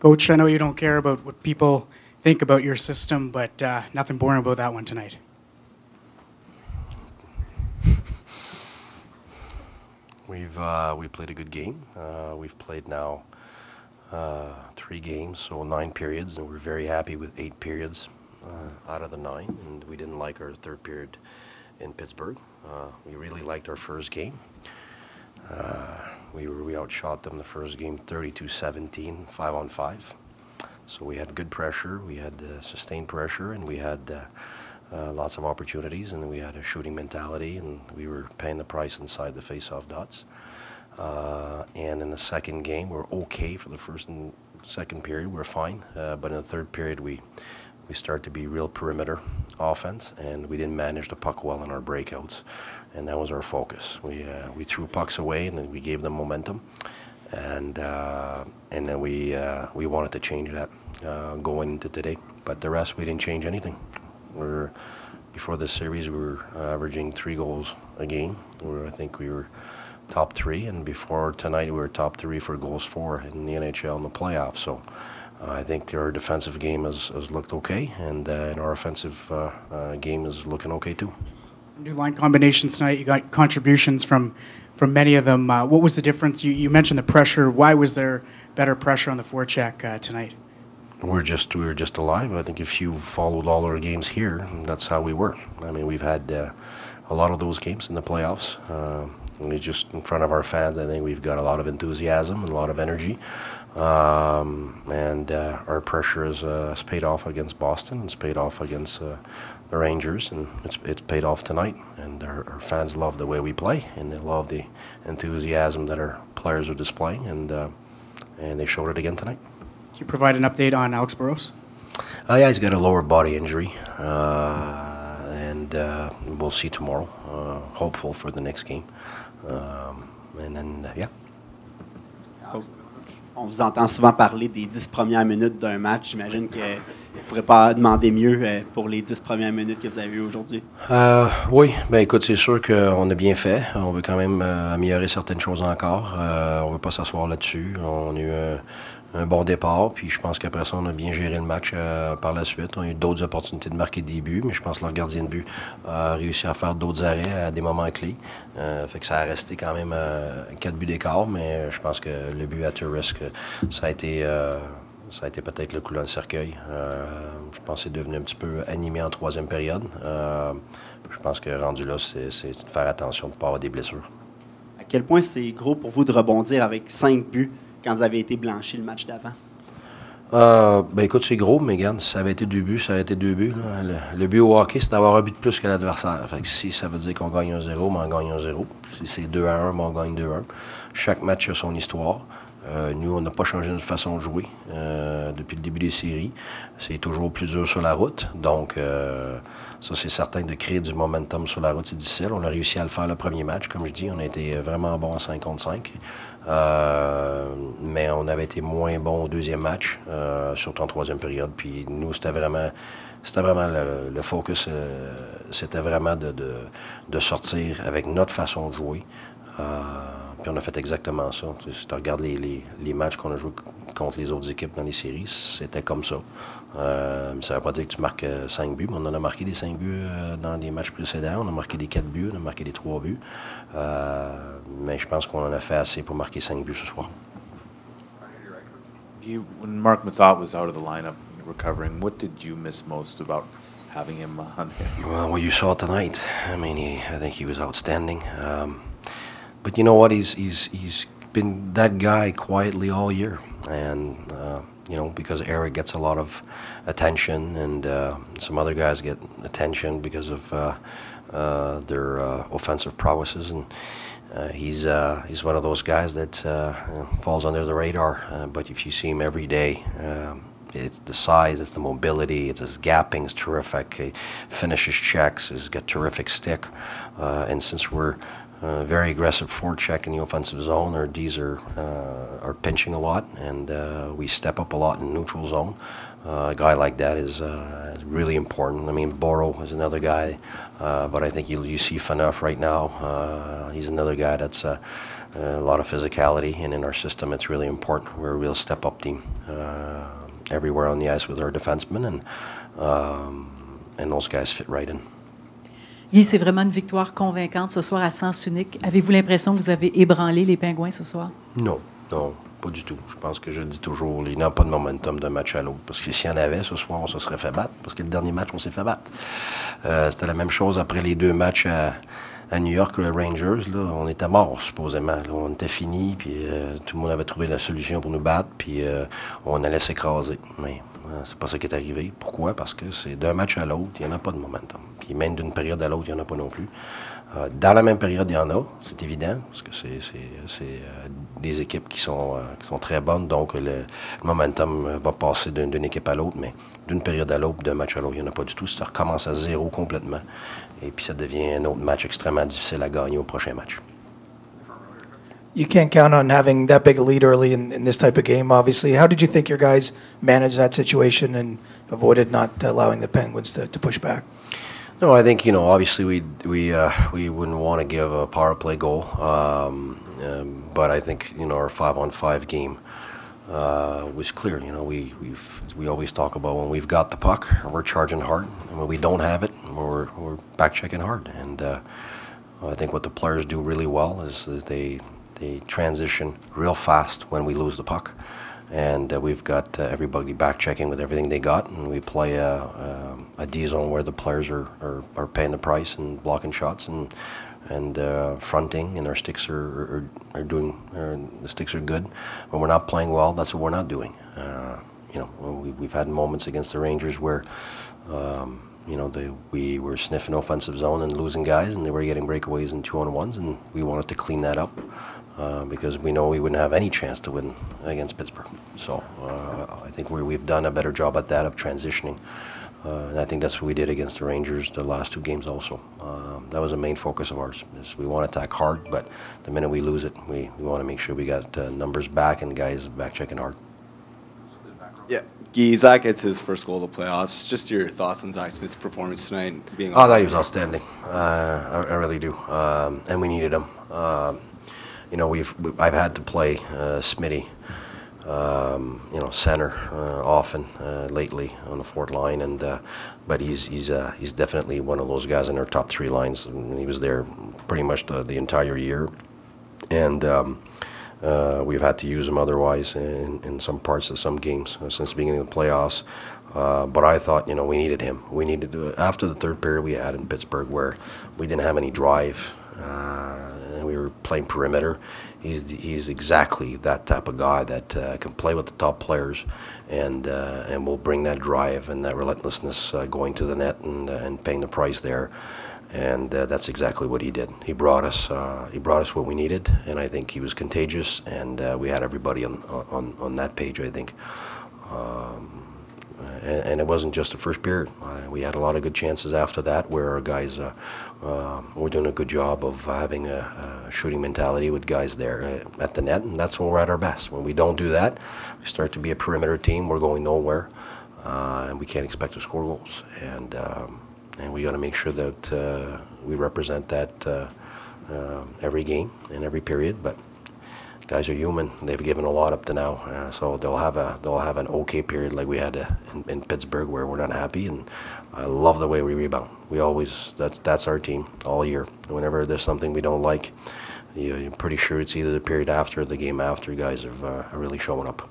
Coach, I know you don't care about what people think about your system, but nothing boring about that one tonight. We played a good game. We've played now 3 games, so 9 periods, and we're very happy with 8 periods out of the 9. And we didn't like our 3rd period in Pittsburgh. We really liked our first game. We outshot them the first game 32-17, 5-on-5. So we had good pressure, we had sustained pressure, and we had lots of opportunities, and we had a shooting mentality, and we were paying the price inside the face-off dots. And in the second game, we're okay for the first and second period, we're fine. But in the 3rd period, we started to be real perimeter offense, and we didn't manage the puck well in our breakouts, and that was our focus. We threw pucks away, and then we gave them momentum, and then we wanted to change that going into today. But the rest, we didn't change anything. Before this series, we were averaging 3 goals a game. I think we were top 3, and before tonight, we were top 3 for goals for in the NHL in the playoffs. So I think our defensive game has looked okay, and our offensive game is looking okay too. Some new line combinations tonight. You got contributions from many of them. What was the difference? You mentioned the pressure. Why was there better pressure on the forecheck tonight? We were just alive. I think if you followed all our games here, that's how we were. I mean, we've had a lot of those games in the playoffs. We just in front of our fans. I think we've got a lot of enthusiasm and a lot of energy. And our pressure has paid off against Boston. It's paid off against the Rangers, and it's paid off tonight. And our fans love the way we play, and they love the enthusiasm that our players are displaying, and they showed it again tonight. Can you provide an update on Alex Burrows? Yeah, he's got a lower body injury, and we'll see tomorrow. Hopeful for the next game, and then yeah. On vous entend souvent parler des 10 premières minutes d'un match. J'imagine que vous ne pourrez pas demander mieux pour les 10 premières minutes que vous avez eues aujourd'hui. Oui, ben écoute, c'est sûr qu'on a bien fait. On veut quand même améliorer certaines choses encore. On ne veut pas s'asseoir là-dessus. On a eu un bon départ, puis je pense qu'après ça, on a bien géré le match par la suite. On a eu d'autres opportunités de marquer des buts, mais je pense que leur gardien de but a réussi à faire d'autres arrêts à des moments clés. Fait que ça a resté quand même 4 buts d'écart, mais je pense que le but à Turrisk, ça a été peut-être le coup dans le cercueil. Je pense que c'est devenu un petit peu animé en 3e période. Je pense que rendu là, c'est de faire attention de ne pas avoir des blessures. À quel point c'est gros pour vous de rebondir avec 5 buts quand vous avez été blanchi le match d'avant? Ben écoute, c'est gros, mais regarde, si ça avait été 2 buts, ça avait été 2 buts. Là. Le but au hockey, c'est d'avoir un but de plus que l'adversaire. Fait que si ça veut dire qu'on gagne 1-0, ben on gagne 1-0. Si c'est 2-1, ben on gagne 2-1. Chaque match a son histoire. Nous, on n'a pas changé notre façon de jouer depuis le début des séries. C'est toujours plus dur sur la route. Donc, ça, c'est certain, de créer du momentum sur la route, c'est difficile. On a réussi à le faire le premier match. Comme je dis, on a été vraiment bon en 5 contre 5. Mais on avait été moins bon au 2e match, surtout en 3e période. Puis nous, c'était vraiment le focus, c'était vraiment de sortir avec notre façon de jouer. Puis on a fait exactement ça. Tu sais, si tu regardes les matchs qu'on a joués contre les autres équipes dans les séries, c'était comme ça. Ça ne veut pas dire que tu marques 5 buts, mais on en a marqué des 5 buts dans les matchs précédents. On a marqué des 4 buts, on a marqué des 3 buts. Mais je pense qu'on en a fait assez pour marquer 5 buts ce soir. When Mark Mathot was out of the lineup recovering, what did you miss most about having him on here? Well, you saw tonight. I mean, I think he was outstanding. But you know what? He's been that guy quietly all year, and you know, because Eric gets a lot of attention, and some other guys get attention because of their offensive prowesses, and he's one of those guys that falls under the radar. But if you see him every day, it's the size, it's the mobility, it's his gapping is terrific. He finishes checks, he's got terrific stick, and since we're very aggressive forecheck in the offensive zone. Our Ds are pinching a lot, and we step up a lot in neutral zone. A guy like that is really important. I mean, Boro is another guy, but I think you see Faneuf right now. He's another guy that's a lot of physicality, and in our system it's really important. We're a real step-up team everywhere on the ice with our defensemen, and those guys fit right in. Guy, c'est vraiment une victoire convaincante ce soir à sens unique. Avez-vous l'impression que vous avez ébranlé les Pingouins ce soir? Non, non, pas du tout. Je pense que je le dis toujours, il n'y a pas de momentum d'un match à l'autre. Parce que s'il y en avait ce soir, on se serait fait battre. Parce que le dernier match, on s'est fait battre. C'était la même chose après les 2 matchs à New York, les Rangers. Là, on était morts, supposément. Là, on était finis, puis tout le monde avait trouvé la solution pour nous battre, puis on allait s'écraser. Mais c'est pas ça qui est arrivé. Pourquoi? Parce que c'est d'un match à l'autre, il n'y en a pas de momentum. Puis même d'une période à l'autre, il n'y en a pas non plus. Dans la même période, il y en a, c'est évident, parce que c'est des équipes qui sont très bonnes, donc le momentum va passer d'une équipe à l'autre, mais d'une période à l'autre, d'un match à l'autre, il n'y en a pas du tout. Ça recommence à 0 complètement. Et puis ça devient un autre match extrêmement difficile à gagner au prochain match. You can't count on having that big a lead early in this type of game, obviously. How did you think your guys managed that situation and avoided not allowing the Penguins to push back? No, I think, obviously we wouldn't want to give a power play goal, but I think, our 5-on-5 game was clear. We always talk about when we've got the puck, we're charging hard, and when we don't have it, we're back checking hard. And I think what the players do really well is that they transition real fast when we lose the puck, and we've got everybody back checking with everything they got, and we play a D zone where the players are paying the price and blocking shots and fronting, and our sticks are doing. The sticks are good. When we're not playing well, that's what we're not doing. We've had moments against the Rangers where. We were sniffing offensive zone and losing guys, and they were getting breakaways and 2-on-1s, and we wanted to clean that up because we know we wouldn't have any chance to win against Pittsburgh. So I think we've done a better job at that of transitioning, and I think that's what we did against the Rangers the last 2 games also. That was a main focus of ours. Is we want to attack hard, but the minute we lose it, we want to make sure we got numbers back and guys back checking hard. Yeah. Guy, Zach gets his first goal of the playoffs. Just your thoughts on Zach Smith's performance tonight? I thought he was outstanding. I really do, and we needed him. I've had to play Smitty, center often lately on the fourth line, and but he's definitely one of those guys in our top 3 lines. And he was there pretty much the entire year, and. We've had to use him otherwise in some parts of some games since the beginning of the playoffs. But I thought, we needed him. We needed to, after the 3rd period we had in Pittsburgh where we didn't have any drive and we were playing perimeter. He's exactly that type of guy that can play with the top players and will bring that drive and that relentlessness going to the net and paying the price there. And that's exactly what he did. He brought us what we needed, and I think he was contagious. And we had everybody on that page, I think. And it wasn't just the first period. We had a lot of good chances after that, where our guys were doing a good job of having a shooting mentality with guys there at the net, and that's when we're at our best. When we don't do that, we start to be a perimeter team. We're going nowhere, and we can't expect to score goals. And we got to make sure that we represent that every game and every period. But guys are human; they've given a lot up to now, so they'll have an okay period like we had in Pittsburgh, where we're not happy. And I love the way we rebound. We always that's our team all year. Whenever there's something we don't like, you're pretty sure it's either the period after or the game after. Guys are really showing up.